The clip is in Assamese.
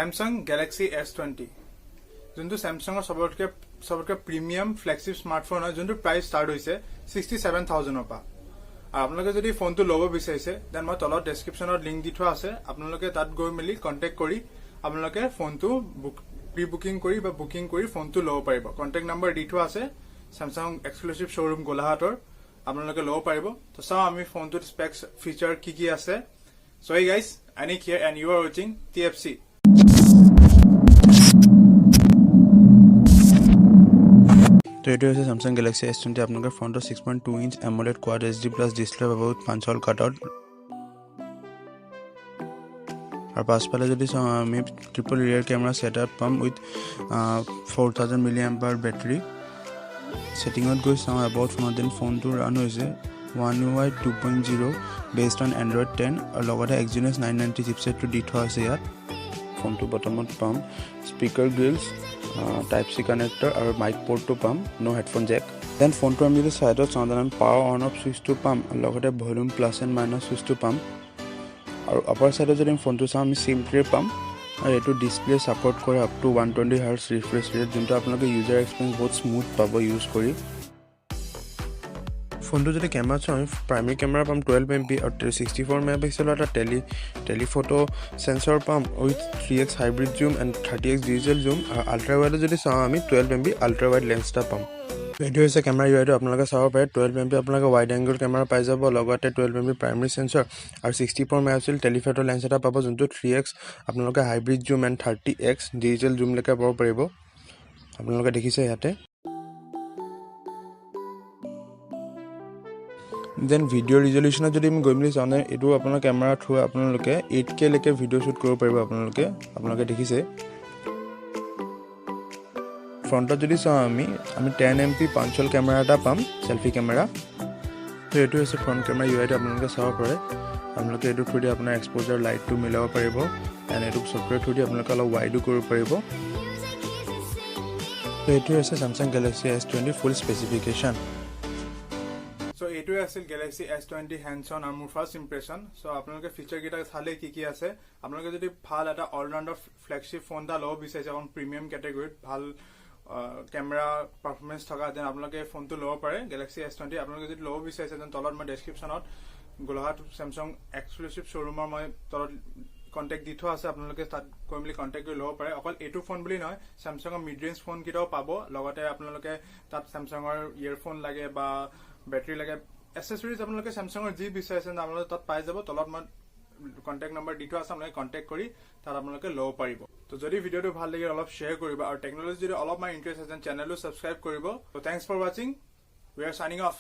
Samsung Galaxy S20 যোনটো Samsungৰ সবতকে প্ৰিমিয়াম ফ্লেগশিপ স্মাৰ্টফোন হয় যোনটো প্ৰাইস ষ্টাৰ্ট হৈছে 67000 ৰ পৰা আপোনালোকে যদি ফোনটো ল'ব বিচাৰিছে দেন মই তলত ডেসক্ৰিপচনত লিংক দি থোৱা আছে আপোনালোকে তাত গৈ মেলি কন্টাক্ট কৰি আপোনালোকে ফোনটো প্ৰি বুকিং কৰি বা বুকিং কৰি ফোনটো ল'ব পাৰিব কন্টাক্ট নম্বৰ দি থোৱা আছে Samsung এক্সক্লুসিভ শোৰুম গোলাঘাটৰ আপোনালোকে ল'ব পাৰিব তো চাও আমি ফোনটোৰ স্পেক্স ফিচাৰ কি আছে So hey guys, Anik here and you are watching TFC. तो ये है Samsung Galaxy S20 आपनका front 6.2 inch AMOLED Quad HD Plus display बहुत 5 साल कटआउट और पास वाले जो मैं ट्रिपल रियर कैमरा सेटअप पम विथ 4000 mAh बैटरी सेटिंग गई चाँव अबाउट फोन तो रन हो Untitled 2.0 based on Android 10 और লগতে Exynos 990 chipset to দি থোৱা আছে ইয়াত ফোনটো বটমত পাম স্পিকাৰ গ্ৰিলছ টাইপ সি কানেক্টৰ আৰু মাইক পোৰ্টটো পাম নো হেডফোন জেক দেন ফোনটো আমি যদি সাইডত চাওঁ আমি পাৱাৰ অন অফ সুইচটো পাম লগতে ভলিউম প্লাস এণ্ড মাইনাস সুইচটো পাম আৰু আপাৰ সাইডত যদি ফোনটো চাওঁ আমি সিম ট্ৰে পাম আৰু এটো ডিসপ্লে সাপোৰ্ট কৰে up to 120 Hz refresh rate যোনটো আপোনালোকে ইউজাৰ এক্সপেৰিয়েন্স বহুত স্মুথ পাব ইউজ কৰি फोनটো যদি ক্যামেৰা চাই প্ৰাইমাৰী ক্যামেৰা পাম 12 MP আৰু 64 মেগাপিক্সেলৰ এটা টেলিফটো সেন্সৰ পাম with 3x hybrid zoom and 30x digital zoom আৰু আল্ট্ৰা ওয়াইড যদি চাও আমি 12 MP আল্ট্ৰা ওয়াইড লেন্স এটা পাম এইটো হৈছে ক্যামেৰা ইউআইটো আপোনালোকে চাব পাৰে 12 MP আপোনালোকে ওয়াইড এংগল ক্যামেৰা পাই যাব লগতে 12 MP প্ৰাইমাৰী সেন্সৰ আৰু 64 মেগাপিক্সেল টেলিফটো লেন্স এটা পাব যোনটো 3x আপোনালোকে hybrid zoom and 30x digital zoom লেকে পাব পাৰিব আপোনালোকে দেখিছে ইয়াতে Then video resolution যদি আমি গইমলি জানে এটো আপোনাৰ ক্যামেৰা থ্ৰু আপোনালোকে 8K লৈকে ভিডিও শুট কৰিব পাৰিব আপোনালোকে দেখিছে ফ্ৰণ্টত যদি চাও আমি 10 MP পাঞ্চল ক্যামেৰা এটা পাম সেলফি ক্যামেৰা তো এটো হৈছে ফ্ৰণ্ট ক্যামেৰা ইউআইটো আপোনালোকে চাব পাৰে আপোনালোকে এটো থ্ৰু দি আপোনাৰ এক্সপোজাৰ লাইটটো মিলাব পাৰিব এণ্ড এটো সফটৱেৰ থ্ৰু দি আপোনালোকে অলপ ওয়াইডো কৰিব পাৰিব তো এটো হৈছে Samsung Galaxy S20 ফুল স্পেসিফিকেশন So এটো আছিল Galaxy S20 hands on আর মোৰ ফার্স্ট ইমপ্রেশন সো আপোনালোকে ফিচার কিটা চালে কি আছে আপোনালোকে যদি ভাল এটা অলরাউন্ডার ফ্ল্যাগশিপ ফোন দা লব বিচাৰিছে অন প্ৰিমিয়াম ক্যাটাগৰীত ভাল ক্যামেৰা পাৰফৰম্যান্স থকা দেন আপোনালোকে ফোনটো লব পাৰে Galaxy S20 আপোনালোকে যদি লব বিচাৰিছে দেন তলত মই ডেসক্ৰিপচনত গোলাঘাট Samsung এক্সক্লুসিভ শোৰুমৰ মই তলত কন্টাক্ট দি থোৱা আছে আপোনালোকে তাত কমলি কন্টাক্ট কৰি লব পাৰে অকল এটো ফোন বুলি নহয় Samsung ৰ মিড ৰেঞ্জ ফোন কিটাও পাব লগতে আপোনালোকে তাত Samsung ৰ ইয়াৰফোন লাগে বা ব্যাটাৰি লাগে এক্সেসৰিজ আপোনালোকে Samsung ৰ জি বিচাৰিছে আপোনালোকে তাত পাই যাব তলত মই কন্টাক্ট নম্বৰ দি থোৱা আছে আপোনালোকে কন্টাক্ট কৰি তাত আপোনালোকে লব পাৰিব তো যদি ভিডিওটো ভাল লাগে অলপ শেয়াৰ কৰিবা আৰু টেকনলজি যদি অলপ মান ইন্টাৰেষ্ট আছে চেনেলটো সাবস্ক্ৰাইব কৰিব তো thanks for watching we are signing of